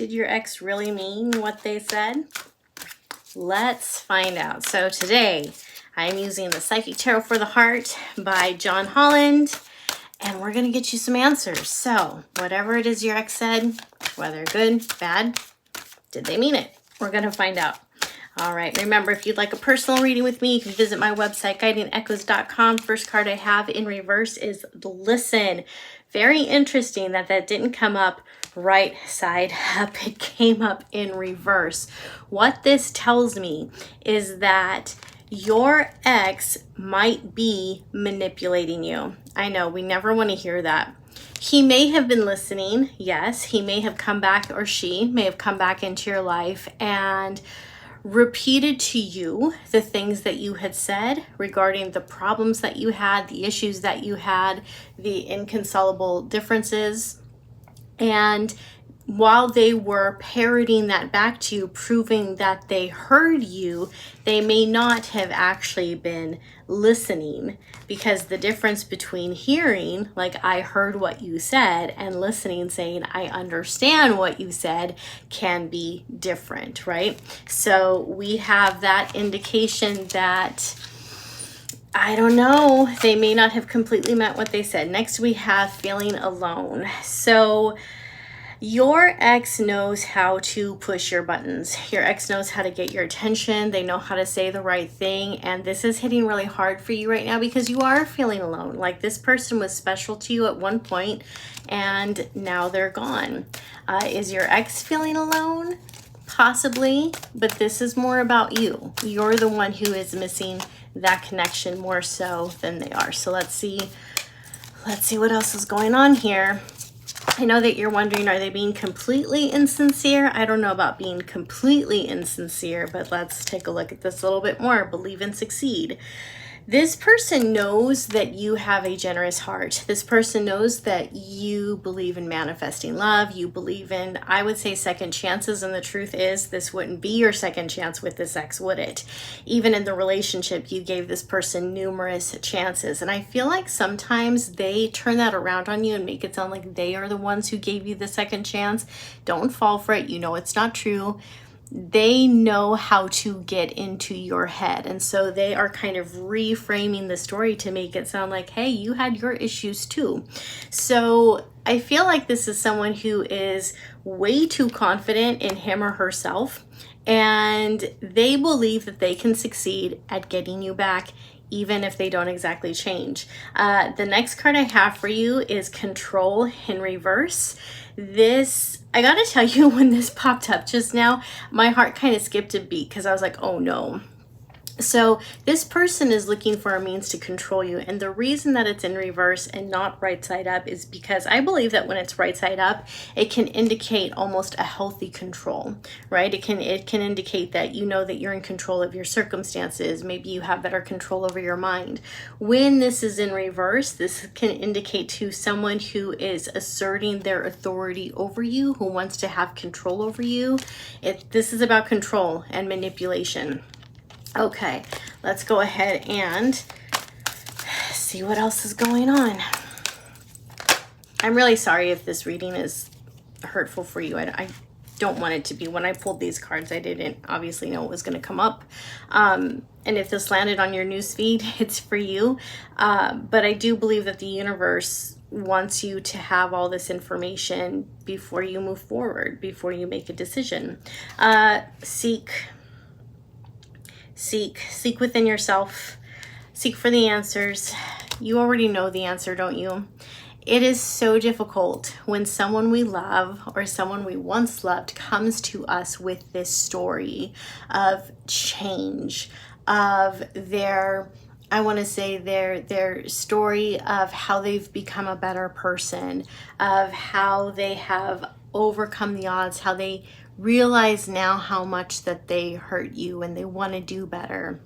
Did your ex really mean what they said? Let's find out. So today I'm using the Psychic Tarot for the Heart by John Holland, and we're going to get you some answers. So whatever it is your ex said, whether good, bad, did they mean it? We're going to find out. All right, remember, if you'd like a personal reading with me, you can visit my website, guidingechoes.com. First card I have in reverse is Listen. Very interesting that didn't come up right side up. It came up in reverse. What this tells me is that your ex might be manipulating you. I know, we never want to hear that. He may have been listening, yes. He may have come back, or she may have come back into your life and repeated to you the things that you had said regarding the problems that you had, the issues that you had, the inconsolable differences. And while they were parroting that back to you, proving that they heard you, they may not have actually been listening, because the difference between hearing, like I heard what you said, and listening, saying I understand what you said, can be different, right? So we have that indication that, I don't know, they may not have completely meant what they said. Next we have feeling alone. So your ex knows how to push your buttons. Your ex knows how to get your attention. They know how to say the right thing. And this is hitting really hard for you right now because you are feeling alone. Like this person was special to you at one point and now they're gone. Is your ex feeling alone? Possibly, but this is more about you. You're the one who is missing that connection more so than they are. So let's see what else is going on here. I know that you're wondering, are they being completely insincere? I don't know about being completely insincere, but let's take a look at this a little bit more. Believe and succeed. This person knows that you have a generous heart. This person knows that you believe in manifesting love. You believe in, I would say, second chances. And the truth is, this wouldn't be your second chance with this ex, would it? Even in the relationship, you gave this person numerous chances. And I feel like sometimes they turn that around on you and make it sound like they are the ones who gave you the second chance. Don't fall for it. You know it's not true. They know how to get into your head. And so they are kind of reframing the story to make it sound like, hey, you had your issues too. So I feel like this is someone who is way too confident in him or herself. And they believe that they can succeed at getting you back, even if they don't exactly change. The next card I have for you is Control in reverse. This, I gotta tell you, when this popped up just now, my heart kind of skipped a beat because I was like, oh no. So this person is looking for a means to control you. And the reason that it's in reverse and not right side up is because I believe that when it's right side up, it can indicate almost a healthy control, right? It can indicate that you know that you're in control of your circumstances. Maybe you have better control over your mind. When this is in reverse, this can indicate to someone who is asserting their authority over you, who wants to have control over you. This is about control and manipulation. Okay, let's go ahead and see what else is going on. I'm really sorry if this reading is hurtful for you. I don't want it to be. When I pulled these cards, I didn't obviously know it was going to come up. And if this landed on your newsfeed, it's for you. But I do believe that the universe wants you to have all this information before you move forward, before you make a decision. Seek within yourself. Seek for the answers. You already know the answer, don't you? It is so difficult when someone we love or someone we once loved comes to us with this story of change, of their story of how they've become a better person, of how they have overcome the odds, how they realize now how much that they hurt you and they want to do better.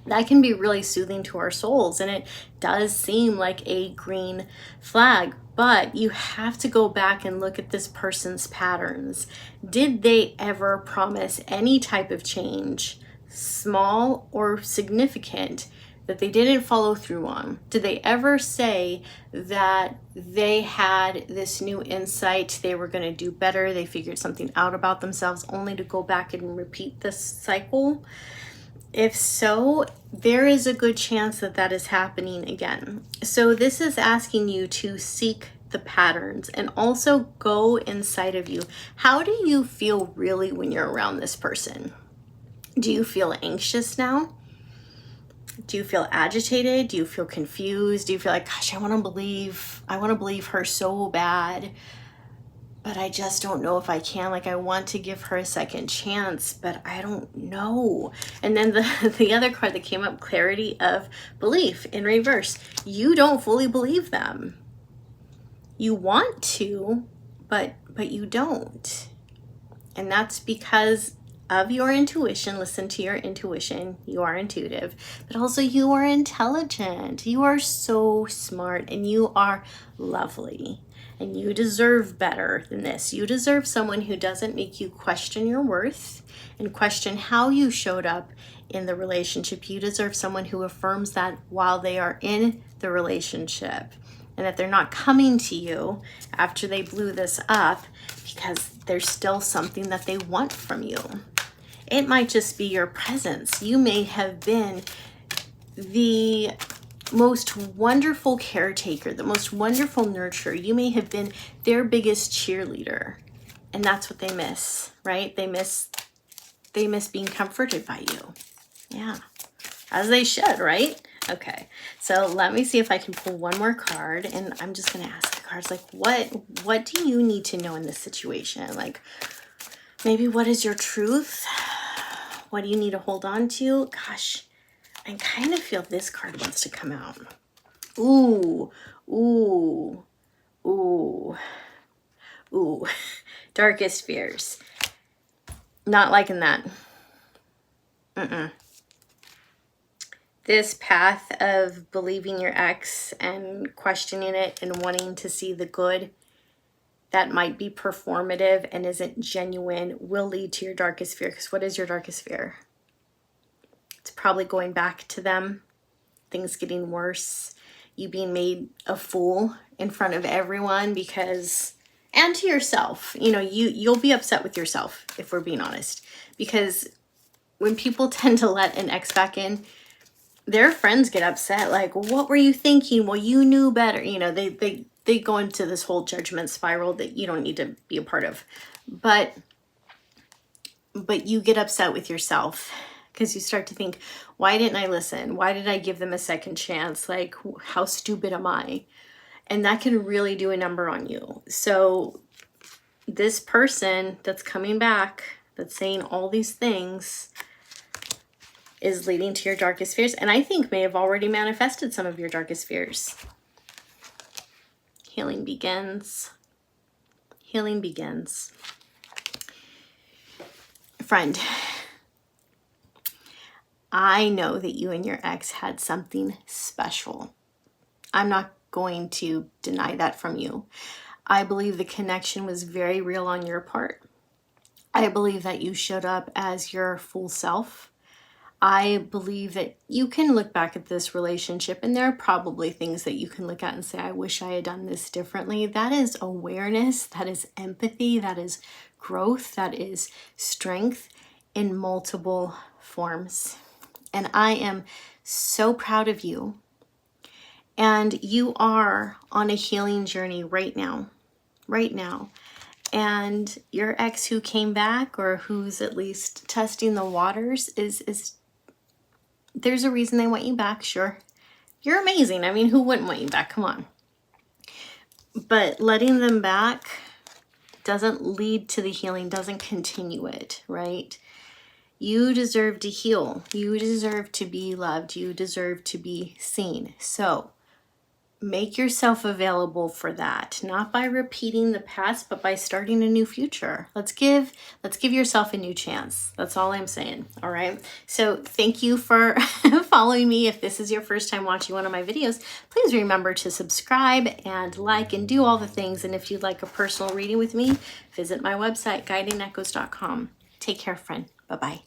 That can be really soothing to our souls, and it does seem like a green flag, but you have to go back and look at this person's patterns. Did they ever promise any type of change, small or significant, that they didn't follow through on? Did they ever say that they had this new insight, they were going to do better, they figured something out about themselves, only to go back and repeat this cycle? If so, there is a good chance that that is happening again. So this is asking you to seek the patterns and also go inside of you. How do you feel really when you're around this person? Do you feel anxious now? Do you feel agitated? Do you feel confused? Do you feel like, gosh, I want to believe her so bad, but I just don't know if I can. Like, I want to give her a second chance, but I don't know. And then the other card that came up, clarity of belief in reverse. You don't fully believe them. You want to, but you don't. And that's because of your intuition. Listen to your intuition. You are intuitive, but also you are intelligent. You are so smart and you are lovely and you deserve better than this. You deserve someone who doesn't make you question your worth and question how you showed up in the relationship. You deserve someone who affirms that while they are in the relationship, and that they're not coming to you after they blew this up because there's still something that they want from you. It might just be your presence. You may have been the most wonderful caretaker, the most wonderful nurturer. You may have been their biggest cheerleader. And that's what they miss, right? They miss being comforted by you. Yeah, as they should, right? Okay, so let me see if I can pull one more card, and I'm just going to ask the cards, like, what do you need to know in this situation? Like, maybe what is your truth? What do you need to hold on to? Gosh, I kind of feel this card wants to come out. Ooh, ooh, ooh, ooh. Darkest fears. Not liking that. This path of believing your ex and questioning it and wanting to see the good that might be performative and isn't genuine will lead to your darkest fear. Because what is your darkest fear? It's probably going back to them, things getting worse, you being made a fool in front of everyone because, and to yourself, you know, you'll be upset with yourself if we're being honest, because when people tend to let an ex back in, their friends get upset, like, what were you thinking? Well, you knew better. You know, they go into this whole judgment spiral that you don't need to be a part of. But you get upset with yourself because you start to think, why didn't I listen? Why did I give them a second chance? Like, how stupid am I? And that can really do a number on you. So this person that's coming back, that's saying all these things, is leading to your darkest fears, and I think may have already manifested some of your darkest fears. Healing begins. Healing begins. Friend, I know that you and your ex had something special. I'm not going to deny that from you. I believe the connection was very real on your part. I believe that you showed up as your full self. I believe that you can look back at this relationship and there are probably things that you can look at and say, I wish I had done this differently. That is awareness, that is empathy, that is growth, that is strength in multiple forms. And I am so proud of you. And you are on a healing journey right now. And your ex who came back, or who's at least testing the waters, is there's a reason they want you back, sure. You're amazing. I mean, who wouldn't want you back? Come on. But letting them back doesn't lead to the healing, doesn't continue it, right? You deserve to heal. You deserve to be loved. You deserve to be seen. So make yourself available for that, not by repeating the past, but by starting a new future. Let's give yourself a new chance. That's all I'm saying. All right. So thank you for following me. If this is your first time watching one of my videos, please remember to subscribe and like and do all the things. And if you'd like a personal reading with me, visit my website, guidingechoes.com. Take care, friend. Bye-bye.